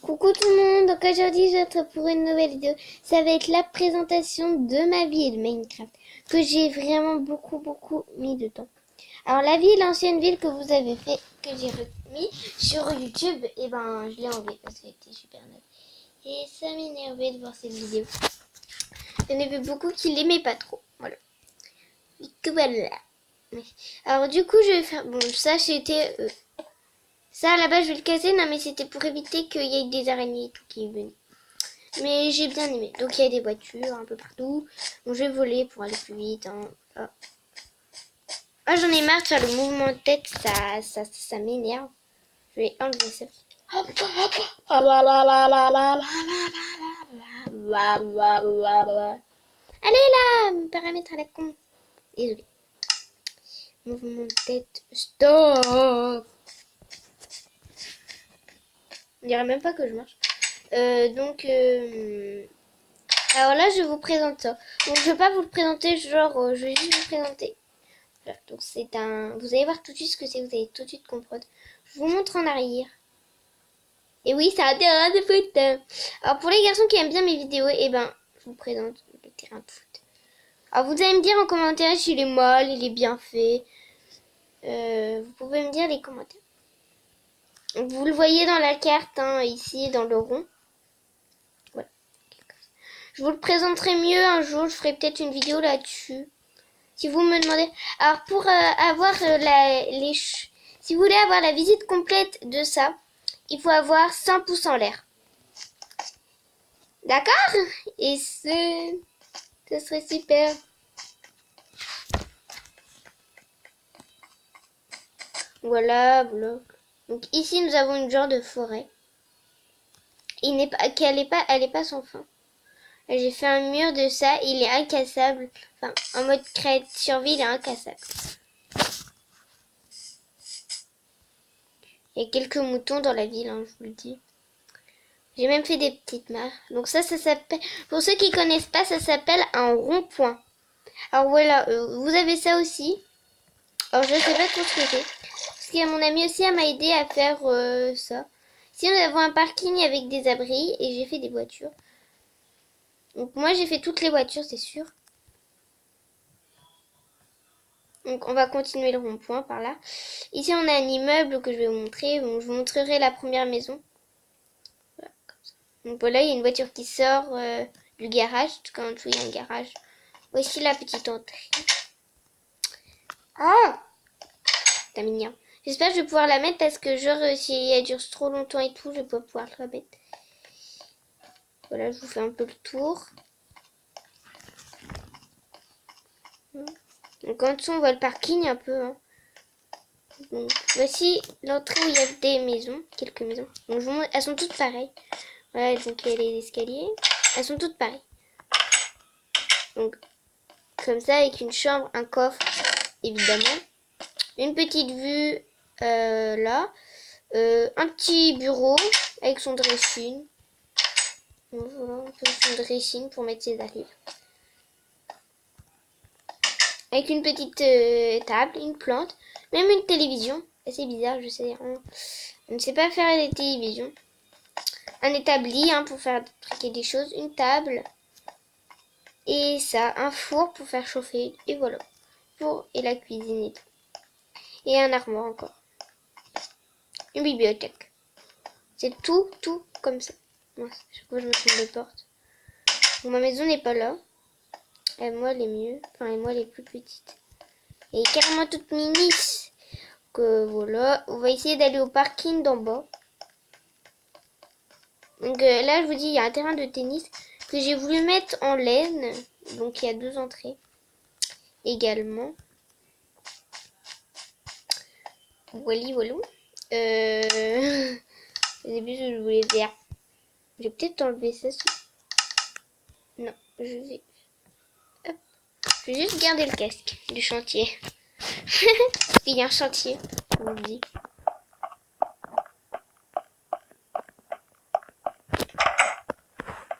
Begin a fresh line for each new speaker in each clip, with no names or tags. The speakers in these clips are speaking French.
Coucou tout le monde, donc aujourd'hui je te retrouve pour une nouvelle vidéo. Ça va être la présentation de ma ville Minecraft, que j'ai vraiment beaucoup mis de temps. Alors la ville, l'ancienne ville que vous avez fait, que j'ai remis sur YouTube, et ben je l'ai enlevée parce qu'elle était super neuve. Et ça m'énervait de voir cette vidéo. Il y en avait beaucoup qui l'aimaient pas trop, voilà. Et que voilà. Alors du coup je vais faire, bon ça c'était... ça là-bas je vais le casser, non mais c'était pour éviter qu'il y ait des araignées et tout qui venaient. Mais j'ai bien aimé. Donc il y a des voitures un peu partout. Bon, je vais voler pour aller plus vite. Hein. Ah. Ah, j'en ai marre de faire le mouvement de tête. Ça m'énerve. Je vais enlever ça. Allez là, paramètre à la con. Désolé. Mouvement de tête. Stop. On dirait même pas que je marche. Alors là, je vous présente ça. Donc, je vais pas vous le présenter, genre, je vais juste vous présenter. Voilà, donc c'est un... Vous allez voir tout de suite ce que c'est, vous allez tout de suite comprendre. Je vous montre en arrière. Et oui, c'est un terrain de foot. Alors pour les garçons qui aiment bien mes vidéos, eh ben, je vous présente le terrain de foot. Alors vous allez me dire en commentaire s'il est molle, il est bien fait. Vous pouvez me dire les commentaires. Vous le voyez dans la carte, hein, ici, dans le rond. Voilà. Je vous le présenterai mieux un jour, je ferai peut-être une vidéo là-dessus. Si vous me demandez... Alors pour avoir si vous voulez avoir la visite complète de ça, il faut avoir 100 pouces en l'air. D'accord? Et ce serait super. Voilà, bloc. Donc ici nous avons une genre de forêt. Elle est pas sans fin. J'ai fait un mur de ça, il est incassable. Enfin, en mode créative survie, il est incassable. Il y a quelques moutons dans la ville, hein, je vous le dis. J'ai même fait des petites mares. Donc ça s'appelle... Pour ceux qui connaissent pas, ça s'appelle un rond-point. Alors voilà, vous avez ça aussi. Alors je sais pas trop ce que c'est. Parce que mon ami aussi m'a aidé à faire ça. Ici nous avons un parking avec des abris et j'ai fait des voitures. Donc moi j'ai fait toutes les voitures, c'est sûr. Donc on va continuer le rond-point par là. Ici on a un immeuble que je vais vous montrer. Bon, je vous montrerai la première maison. Voilà, comme ça. Donc voilà, il y a une voiture qui sort du garage. En tout cas en dessous il y a un garage. Voici la petite entrée. Ah, c'est mignon. J'espère que je vais pouvoir la mettre parce que genre si elle dure trop longtemps et tout, je vais pas pouvoir la mettre. Voilà, je vous fais un peu le tour. Donc en dessous on voit le parking un peu. Hein. Donc voici l'entrée où il y a des maisons, quelques maisons. Donc je vous montre, elles sont toutes pareilles. Voilà, donc il y a les escaliers. Elles sont toutes pareilles. Donc comme ça avec une chambre, un coffre, évidemment. Une petite vue là. Un petit bureau avec son dressing. Donc, voilà, un peu son dressing pour mettre ses affaires. Avec une petite table, une plante, même une télévision. C'est bizarre, je sais. On ne sait pas faire des télévisions. Un établi hein, pour faire fabriquer des choses. Une table. Et ça, un four pour faire chauffer. Et voilà. Et la cuisine et tout. Et un armoire encore. Une bibliothèque. C'est tout comme ça. Moi, chaque fois je me trompe de porte. Bon, ma maison n'est pas là. Et moi, elle est mieux. Enfin, et moi, elle est plus petite. Elle est carrément toute mini. Que voilà. On va essayer d'aller au parking d'en bas. Donc là, je vous dis, il y a un terrain de tennis que j'ai voulu mettre en laine. Donc, il y a 2 entrées également. Voilà. Au début, je voulais faire. Je vais peut-être enlever ça. Non, je vais... Hop. Je vais juste garder le casque du chantier. Il y a un chantier, je vous le dis.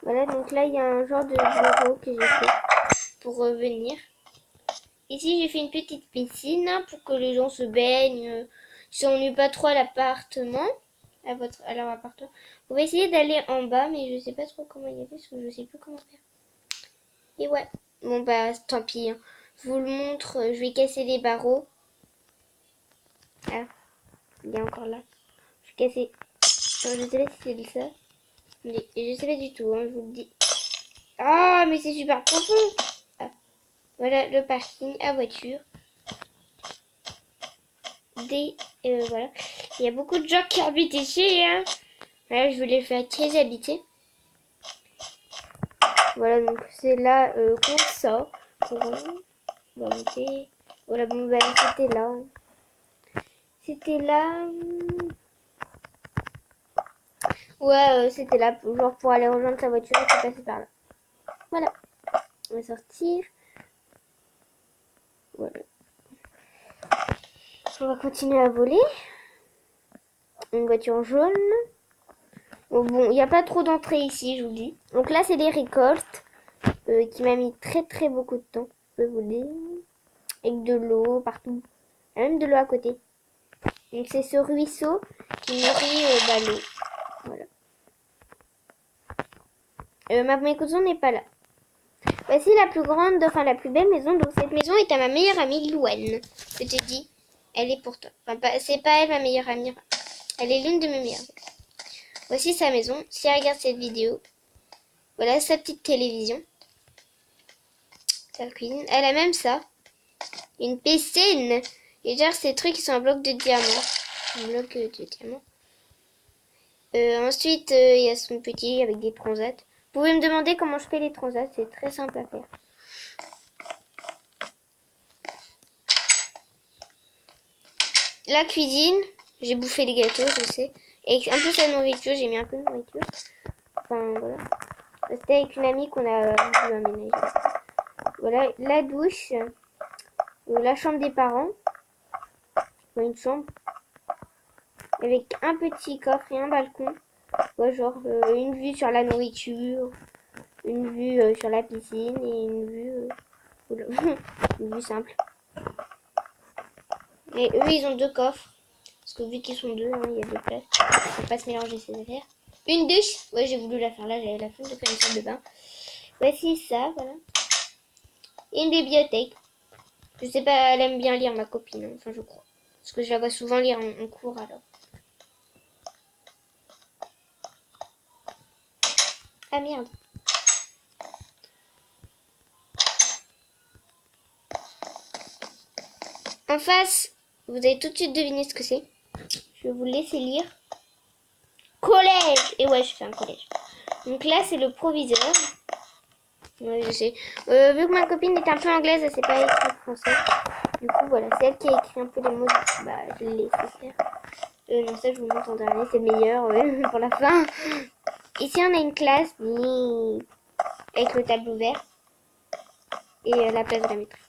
Voilà, donc là, il y a un genre de bureau que j'ai fait pour revenir. Ici, j'ai fait une petite piscine pour que les gens se baignent. Ils s'ennuient pas trop à l'appartement. à leur appartement. On va essayer d'aller en bas, mais je sais pas trop comment y aller parce que je sais plus comment faire. Et ouais, bon bah tant pis. Hein. Je vous le montre, je vais casser les barreaux. Ah, il est encore là. Je vais casser. Je sais pas si c'est ça. Mais je sais pas du tout, hein, je vous le dis. Ah, mais c'est super profond. Ah, voilà le parking à voiture. Voilà. Il y a beaucoup de gens qui habitent ici. Hein. Voilà, je voulais faire très habiter. Voilà, donc c'est là qu'on sort. On va monter. Voilà, bon, bah, c'était là. C'était là. Ouais, c'était là. Genre pour aller rejoindre sa voiture, il faut passer par là. Voilà. On va sortir. Voilà. On va continuer à voler. Une voiture jaune. Bon, il n'y a pas trop d'entrées ici, je vous le dis. Donc là, c'est les récoltes qui m'a mis très beaucoup de temps, je peux vous le dire. Avec de l'eau partout. Il y a même de l'eau à côté. Donc c'est ce ruisseau qui nourrit l'eau. Voilà. Ma cousin n'est pas là. Voici la plus grande, enfin la plus belle maison. Donc cette maison est à ma meilleure amie Louane. Je t'ai dit, elle est pour toi. Enfin, c'est pas elle ma meilleure amie. Elle est l'une de mes meilleures amies. Voici sa maison. Si elle regarde cette vidéo, voilà sa petite télévision. Sa cuisine. Elle a même ça. Une piscine. Et genre ces trucs qui sont en bloc de diamant. Un bloc de diamant. Ensuite, il y a son petit avec des transats. Vous pouvez me demander comment je fais les transats. C'est très simple à faire. La cuisine. J'ai bouffé les gâteaux, je sais. Et un peu sa nourriture. J'ai mis un peu de nourriture. Enfin, voilà. C'était avec une amie qu'on a voulu aménager. Voilà, la douche. La chambre des parents. Une chambre. Avec un petit coffre et un balcon. Ouais, genre une vue sur la nourriture. Une vue sur la piscine et une vue... une vue simple. Et eux, ils ont deux coffres. Parce que vu qu'ils sont deux, hein, il y a deux places. Faut pas se mélanger ces affaires. Une douche. Ouais, j'ai voulu la faire là. J'avais la flemme de faire une salle de bain. Voici ça, voilà. Et une bibliothèque. Je sais pas, elle aime bien lire, ma copine. Hein, enfin, je crois. Parce que je la vois souvent lire en cours, alors. Ah, merde. En face, vous avez tout de suite deviné ce que c'est. Je vais vous laisser lire. Collège. Et ouais, je fais un collège. Donc là, c'est le proviseur. Ouais, je sais. Vu que ma copine est un peu anglaise, elle sait pas écrire français. Du coup, voilà, c'est elle qui a écrit un peu les mots. Bah, je l'ai laissé faire. Non, ça, je vous montre en dernier. C'est le meilleur, pour la fin. Ici, on a une classe avec le tableau vert. Et la place de la maîtresse.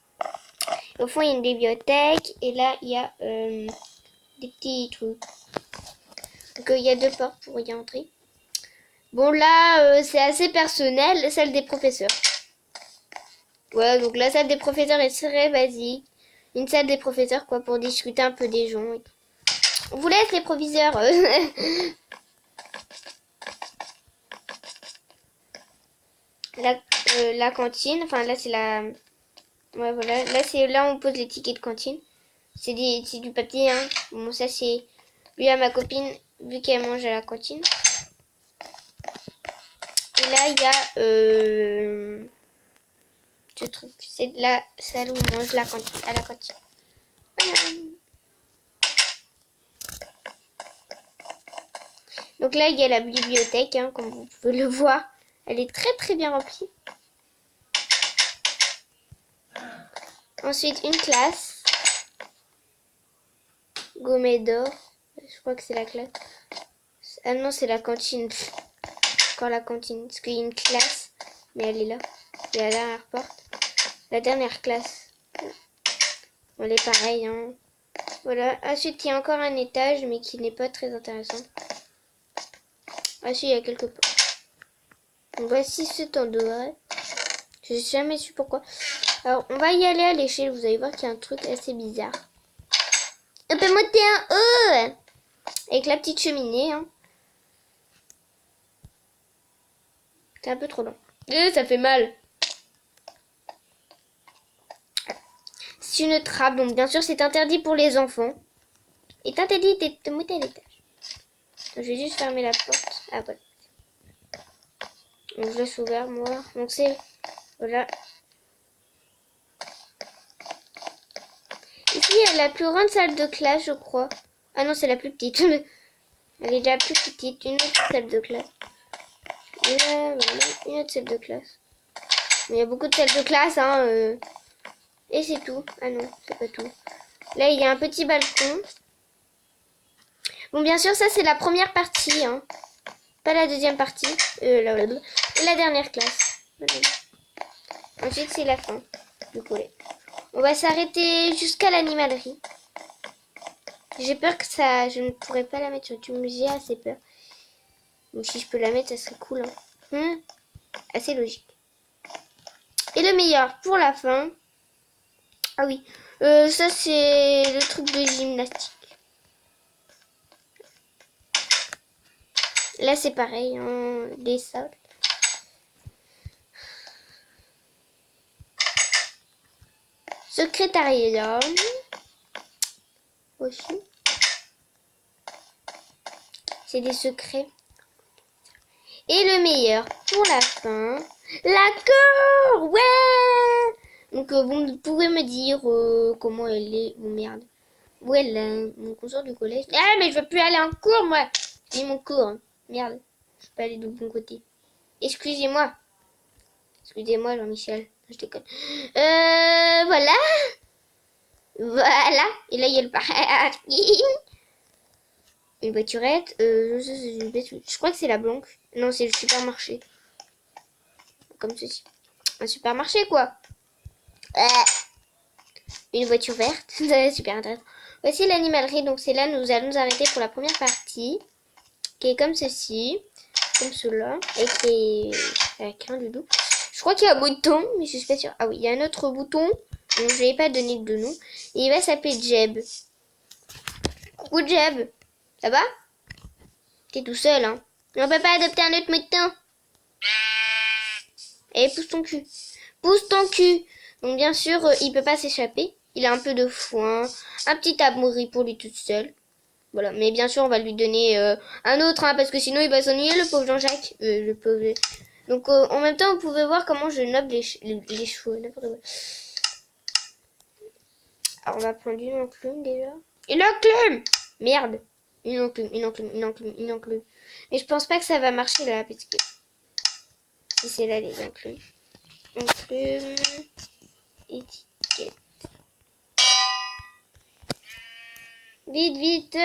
Au fond, il y a une bibliothèque. Et là, il y a des petits trucs. Donc, il y a deux portes pour y entrer. Bon, là, c'est assez personnel, celle des professeurs. Ouais, donc la salle des professeurs est très basique. Une salle des professeurs, quoi, pour discuter un peu des gens. Et tout. On vous laisse les proviseurs. La cantine, enfin là c'est la... Ouais, voilà, là c'est là où on pose les tickets de cantine. C'est du papier, hein. Bon, ça c'est... Lui à ma copine, vu qu'elle mange à la cantine. Et là, il y a... ce truc, c'est la salle où on mange à la cantine. Voilà. Donc là, il y a la bibliothèque, hein, comme vous pouvez le voir. Elle est très bien remplie. Ensuite, une classe. Gourmet d'or. Je crois que c'est la classe. Ah non, c'est la cantine. Encore la cantine. Parce qu'il y a une classe. Mais elle est là. Et la dernière porte. La dernière classe. Elle est pareille. Hein. Voilà. Ensuite, il y a encore un étage, mais qui n'est pas très intéressant. Ensuite, il y a quelques portes. Donc, voici cet endroit. Je n'ai jamais su pourquoi. Alors, on va y aller à l'échelle. Vous allez voir qu'il y a un truc assez bizarre. On peut monter en haut. Avec la petite cheminée. Hein. C'est un peu trop long. Ça fait mal. C'est une trappe, donc bien sûr c'est interdit pour les enfants. Est interdit de monter à l'étage. Je vais juste fermer la porte. Ah voilà. Donc je laisse ouvert moi. Donc c'est... Voilà. Ici il y a la plus grande salle de classe je crois. Ah non c'est la plus petite. Elle est déjà plus petite. Une autre salle de classe. Là, voilà. Une autre salle de classe. Mais il y a beaucoup de salles de classe hein. Et c'est tout. Ah non c'est pas tout. Là il y a un petit balcon. Bon bien sûr ça c'est la première partie. Hein. Pas la deuxième partie. La dernière classe. Ensuite, c'est la fin du collet. On va s'arrêter jusqu'à l'animalerie. J'ai peur que ça... Je ne pourrais pas la mettre sur YouTube. J'ai assez peur. Donc si je peux la mettre, ça serait cool. Hein. Assez logique. Et le meilleur pour la fin. Ah oui. Ça, c'est le truc de gymnastique. Là, c'est pareil. Hein, des sacs. Secrétariat. Aussi. C'est des secrets. Et le meilleur pour la fin. La cour. Ouais. Donc vous pouvez me dire comment elle est. Oh merde. Où elle est mon consort du collège. Ah mais je veux plus aller en cours moi. J'ai mon cours. Hein. Merde. Je peux aller du bon côté. Excusez-moi. Excusez-moi Jean-Michel. Je déconne. Voilà. Voilà. Et là il y a le parking. Une voiturette. Je crois que c'est la banque. Non c'est le supermarché. Comme ceci. Un supermarché quoi. Une voiture verte. Super intéressant. Voici l'animalerie. Donc c'est là nous allons nous arrêter pour la première partie. Qui est comme ceci. Comme cela. Et qui est avec un doudou. Je crois qu'il y a un bouton. Mais je suis pas sûre. Ah oui, il y a un autre bouton. Donc je vais pas donner de nom. Et il va s'appeler Jeb. Coucou Jeb. Ça va? T'es tout seul hein. On peut pas adopter un autre mouton. Et pousse ton cul. Pousse ton cul. Donc bien sûr, il peut pas s'échapper. Il a un peu de foin, un petit abri pour lui toute seule. Voilà, mais bien sûr, on va lui donner un autre, hein, parce que sinon il va s'ennuyer, le pauvre Jean-Jacques. Le pauvre. Donc en même temps, vous pouvez voir comment je noble les chevaux, n'importe quoi. Alors on va prendre une enclume déjà. Une enclume! Merde! Une enclume. Mais je pense pas que ça va marcher là, parce que... Si c'est là les enclumes. Enclume... Étiquette. Vite, vite.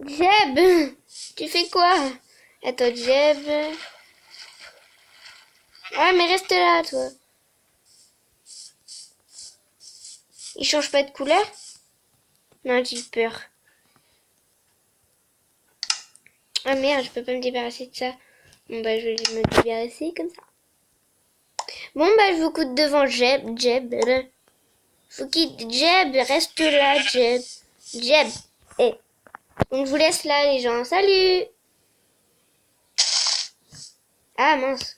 Jeb, tu fais quoi? Attends, Jeb. Ah, mais reste là, toi. Il change pas de couleur? Non, j'ai peur. Ah merde, je peux pas me débarrasser de ça. Bon bah je vais me débarrasser comme ça. Bon bah je vous coûte devant Jeb. Faut qu'il... Jeb, reste là, Jeb. Jeb. Eh. Donc je vous laisse là les gens. Salut. Ah mince.